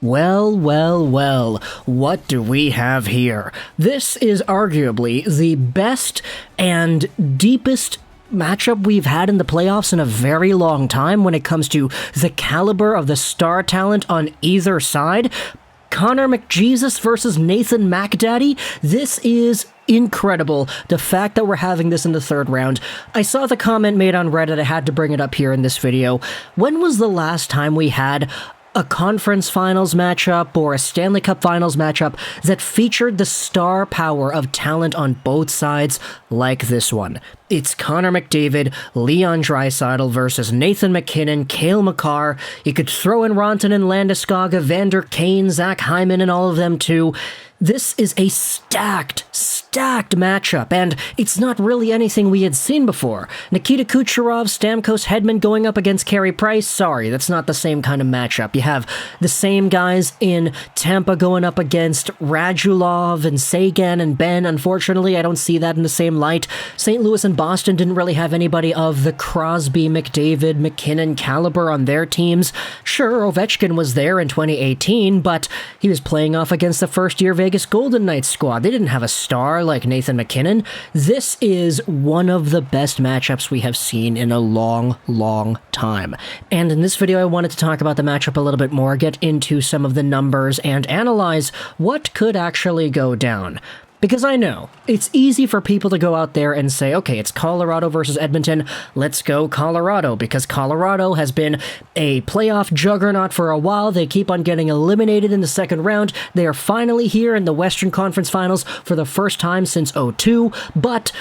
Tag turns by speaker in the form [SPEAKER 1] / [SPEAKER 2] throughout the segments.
[SPEAKER 1] Well, well, well, what do we have here? This is arguably the best and deepest matchup we've had in the playoffs in a very long time when it comes to the caliber of the star talent on either side. Connor McJesus versus Nathan McDaddy. This is incredible. The fact that we're having this in the third round. I saw the comment made on Reddit. I had to bring it up here in this video. When was the last time we had a conference finals matchup or a Stanley Cup finals matchup that featured the star power of talent on both sides like this one? It's Connor McDavid, Leon Draisaitl versus Nathan MacKinnon, Cale Makar. You could throw in Rantanen, Landeskog, Evander Kane, Zach Hyman, and all of them too. This is a stacked matchup, and it's not really anything we had seen before. Nikita Kucherov, Stamkos, Hedman going up against Carey Price. Sorry, that's not the same kind of matchup. You have the same guys in Tampa going up against Radulov and Sagan and Ben. Unfortunately, I don't see that in the same light. St. Louis and Boston didn't really have anybody of the Crosby, McDavid, McKinnon caliber on their teams. Sure, Ovechkin was there in 2018, but he was playing off against the first-year Vegas Golden Knights squad. They didn't have a star like Nathan MacKinnon. This is one of the best matchups we have seen in a long time. And in this video, I wanted to talk about the matchup a little bit more, get into some of the numbers, and analyze what could actually go down. Because I know, it's easy for people to go out there and say, okay, it's Colorado versus Edmonton, let's go Colorado, because Colorado has been a playoff juggernaut for a while. They keep on getting eliminated in the second round. They are finally here in the Western Conference Finals for the first time since '02, but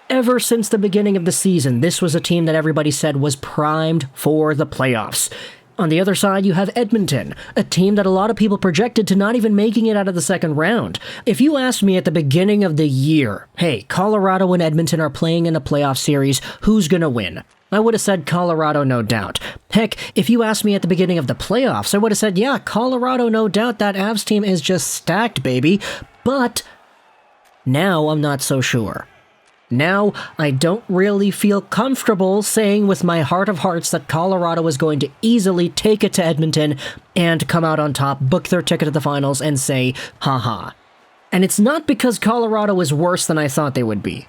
[SPEAKER 1] ever since the beginning of the season, this was a team that everybody said was primed for the playoffs. On the other side, you have Edmonton, a team that a lot of people projected to not even making it out of the second round. If you asked me at the beginning of the year, hey, Colorado and Edmonton are playing in a playoff series, who's gonna win? I would have said Colorado, no doubt. Heck, if you asked me at the beginning of the playoffs, I would have said, yeah, Colorado, no doubt. That Avs team is just stacked, baby. But now I'm not so sure. Now, I don't really feel comfortable saying with my heart of hearts that Colorado is going to easily take it to Edmonton and come out on top, book their ticket to the finals, and say, haha. And it's not because Colorado is worse than I thought they would be.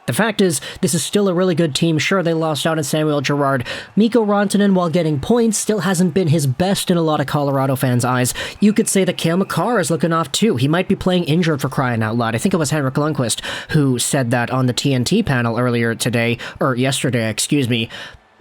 [SPEAKER 1] The fact is, this is still a really good team. Sure, they lost out on Samuel Girard. Mikko Rantanen, while getting points, still hasn't been his best in a lot of Colorado fans' eyes. You could say that Cale Makar is looking off too. He might be playing injured for crying out loud. I think it was Henrik Lundqvist who said that on the TNT panel earlier today, or yesterday, excuse me.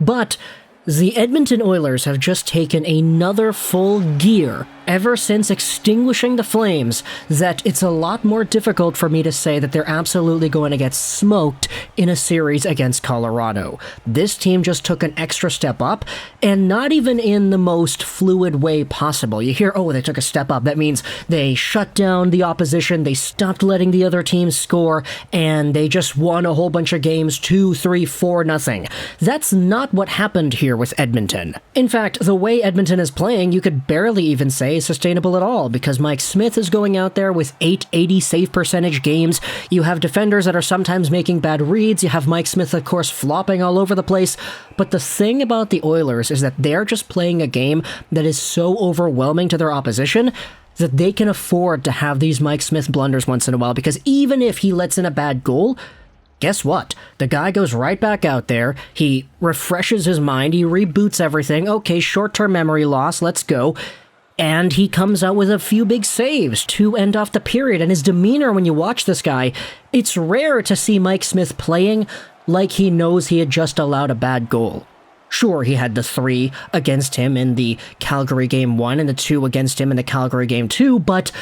[SPEAKER 1] But the Edmonton Oilers have just taken another full gear ever since extinguishing the flames that it's a lot more difficult for me to say that they're absolutely going to get smoked in a series against Colorado. This team just took an extra step up, and not even in the most fluid way possible. You hear, oh, they took a step up. That means they shut down the opposition, they stopped letting the other teams score, and they just won a whole bunch of games 2, 3, 4-0. That's not what happened here with Edmonton. In fact, the way Edmonton is playing, you could barely even say sustainable at all, because Mike Smith is going out there with 880 save percentage games. You have defenders that are sometimes making bad reads. You have Mike Smith, of course, flopping all over the place. But the thing about the Oilers is that they're just playing a game that is so overwhelming to their opposition that they can afford to have these Mike Smith blunders once in a while, because even if he lets in a bad goal, guess what? The guy goes right back out there, he refreshes his mind, he reboots everything. Okay, short-term memory loss, let's go. And he comes out with a few big saves to end off the period. And his demeanor when you watch this guy, it's rare to see Mike Smith playing like he knows he had just allowed a bad goal. Sure, he had the 3 against him in the Calgary Game 1 and the 2 against him in the Calgary Game 2, but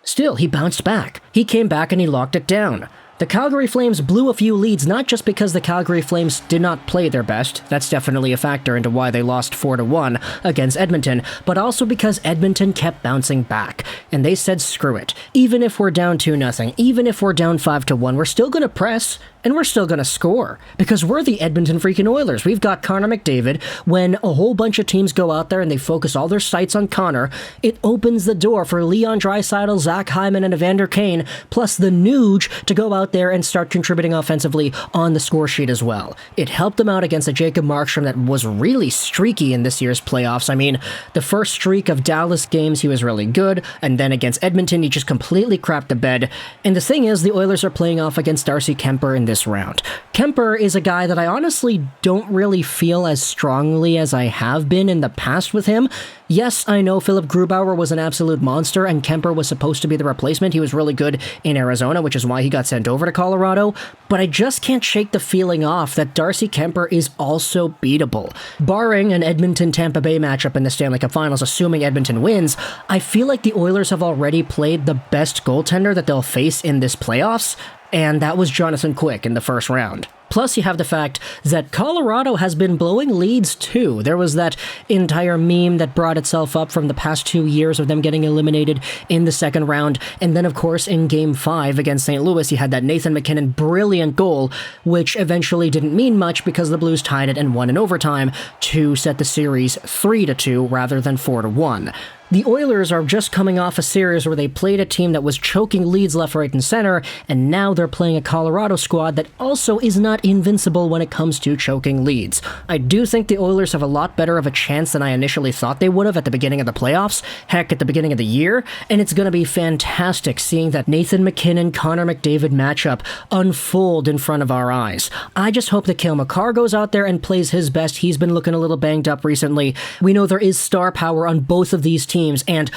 [SPEAKER 1] still, he bounced back. He came back and he locked it down. The Calgary Flames blew a few leads, not just because the Calgary Flames did not play their best, that's definitely a factor into why they lost 4-1 against Edmonton, but also because Edmonton kept bouncing back, and they said screw it. Even if we're down 2-0, even if we're down 5-1, we're still going to press, and we're still going to score because we're the Edmonton freaking Oilers. We've got Connor McDavid. When a whole bunch of teams go out there and they focus all their sights on Connor, it opens the door for Leon Draisaitl, Zach Hyman, and Evander Kane, plus the Nuge to go out there and start contributing offensively on the score sheet as well. It helped them out against a Jacob Markstrom that was really streaky in this year's playoffs. I mean, the first streak of Dallas games, he was really good, and then against Edmonton, he just completely crapped the bed. And the thing is, the Oilers are playing off against Darcy Kuemper in this round. Kuemper is a guy that I honestly don't really feel as strongly as I have been in the past with him. Yes, I know Philip Grubauer was an absolute monster, and Kuemper was supposed to be the replacement. He was really good in Arizona, which is why he got sent over to Colorado, but I just can't shake the feeling off that Darcy Kuemper is also beatable. Barring an Edmonton-Tampa Bay matchup in the Stanley Cup Finals, assuming Edmonton wins, I feel like the Oilers have already played the best goaltender that they'll face in this playoffs, and that was Jonathan Quick in the first round. Plus, you have the fact that Colorado has been blowing leads too. There was that entire meme that brought itself up from the past 2 years of them getting eliminated in the second round. And then, of course, in Game 5 against St. Louis, you had that Nathan MacKinnon brilliant goal, which eventually didn't mean much because the Blues tied it and won in overtime to set the series 3-2 rather than 4-1. The Oilers are just coming off a series where they played a team that was choking leads left, right, and center, and now they're playing a Colorado squad that also is not invincible when it comes to choking leads. I do think the Oilers have a lot better of a chance than I initially thought they would have at the beginning of the playoffs, heck, at the beginning of the year, and it's going to be fantastic seeing that Nathan MacKinnon, Connor McDavid matchup unfold in front of our eyes. I just hope that Cale Makar goes out there and plays his best. He's been looking a little banged up recently. We know there is star power on both of these teams, and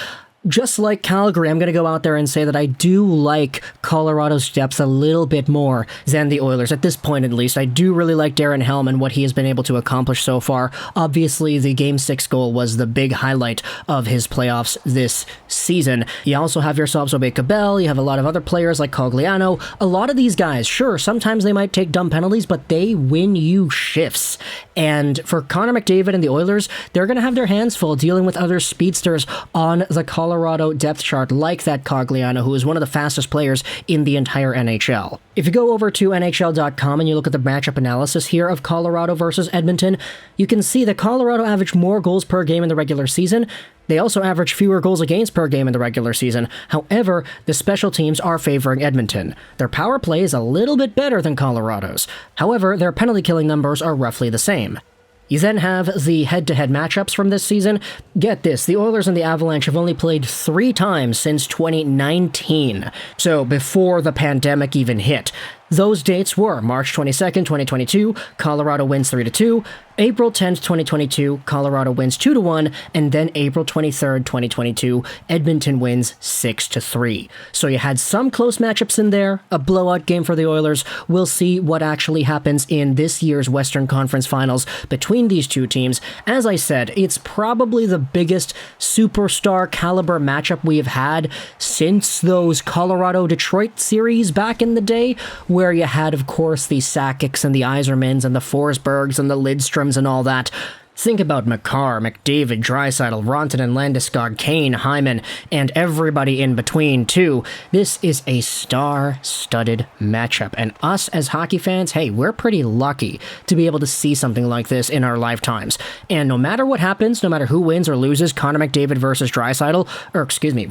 [SPEAKER 1] just like Calgary, I'm going to go out there and say that I do like Colorado's depth a little bit more than the Oilers, at this point at least. I do really like Darren Helm and what he has been able to accomplish so far. Obviously, the Game 6 goal was the big highlight of his playoffs this season. You also have yourselves Obey Cabell, you have a lot of other players like Cogliano. A lot of these guys, sure, sometimes they might take dumb penalties, but they win you shifts. And for Connor McDavid and the Oilers, they're going to have their hands full dealing with other speedsters on the Colorado depth chart like that Cogliano, who is one of the fastest players in the entire NHL. If you go over to NHL.com and you look at the matchup analysis here of Colorado versus Edmonton, you can see that Colorado averaged more goals per game in the regular season. They also average fewer goals against per game in the regular season. However, the special teams are favoring Edmonton. Their power play is a little bit better than Colorado's. However, their penalty killing numbers are roughly the same. You then have the head-to-head matchups from this season. Get this, the Oilers and the Avalanche have only played 3 times since 2019, so before the pandemic even hit. Those dates were March 22nd, 2022, Colorado wins 3-2, April 10th, 2022, Colorado wins 2-1, and then April 23rd, 2022, Edmonton wins 6-3. So you had some close matchups in there, a blowout game for the Oilers. We'll see what actually happens in this year's Western Conference Finals between these two teams. As I said, it's probably the biggest superstar caliber matchup we have had since those Colorado-Detroit series back in the day, where you had, of course, the Sakic's and the Yzermans and the Forsbergs and the Lidstroms and all that. Think about Makar, McDavid, Draisaitl, Rantanen, Landeskog, Kane, Hyman, and everybody in between, too. This is a star-studded matchup, and us as hockey fans, hey, we're pretty lucky to be able to see something like this in our lifetimes. And no matter what happens, no matter who wins or loses, Connor McDavid versus Draisaitl,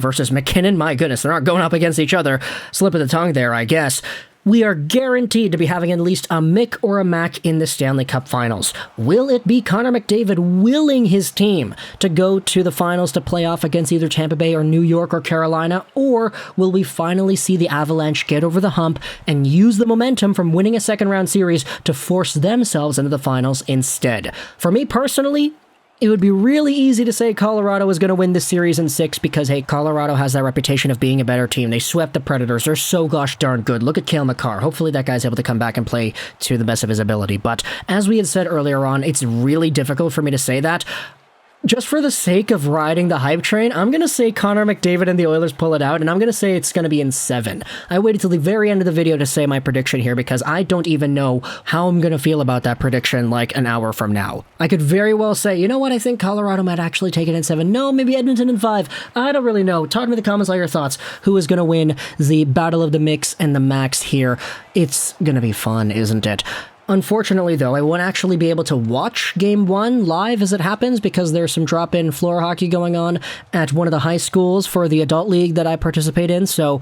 [SPEAKER 1] versus MacKinnon, my goodness, they're not going up against each other. Slip of the tongue there, I guess. We are guaranteed to be having at least a Mick or a Mac in the Stanley Cup Finals. Will it be Connor McDavid willing his team to go to the finals to play off against either Tampa Bay or New York or Carolina? Or will we finally see the Avalanche get over the hump and use the momentum from winning a second-round series to force themselves into the finals instead? For me personally, it would be really easy to say Colorado is going to win this series in 6 because, hey, Colorado has that reputation of being a better team. They swept the Predators. They're so gosh darn good. Look at Cale Makar. Hopefully that guy's able to come back and play to the best of his ability. But as we had said earlier on, it's really difficult for me to say that. Just for the sake of riding the hype train, I'm going to say Connor McDavid and the Oilers pull it out, and I'm going to say it's going to be in 7. I waited till the very end of the video to say my prediction here because I don't even know how I'm going to feel about that prediction like an hour from now. I could very well say, you know what, I think Colorado might actually take it in 7. No, maybe Edmonton in 5. I don't really know. Talk to me in the comments all your thoughts. Who is going to win the Battle of the Mix and the Max here? It's going to be fun, isn't it? Unfortunately, though, I won't actually be able to watch Game 1 live as it happens because there's some drop-in floor hockey going on at one of the high schools for the adult league that I participate in, so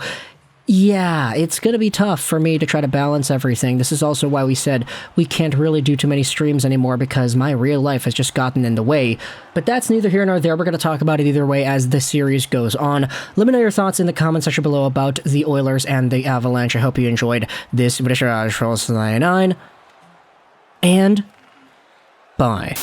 [SPEAKER 1] yeah, it's going to be tough for me to try to balance everything. This is also why we said we can't really do too many streams anymore because my real life has just gotten in the way. But that's neither here nor there. We're going to talk about it either way as the series goes on. Let me know your thoughts in the comment section below about the Oilers and the Avalanche. I hope you enjoyed this video. And bye.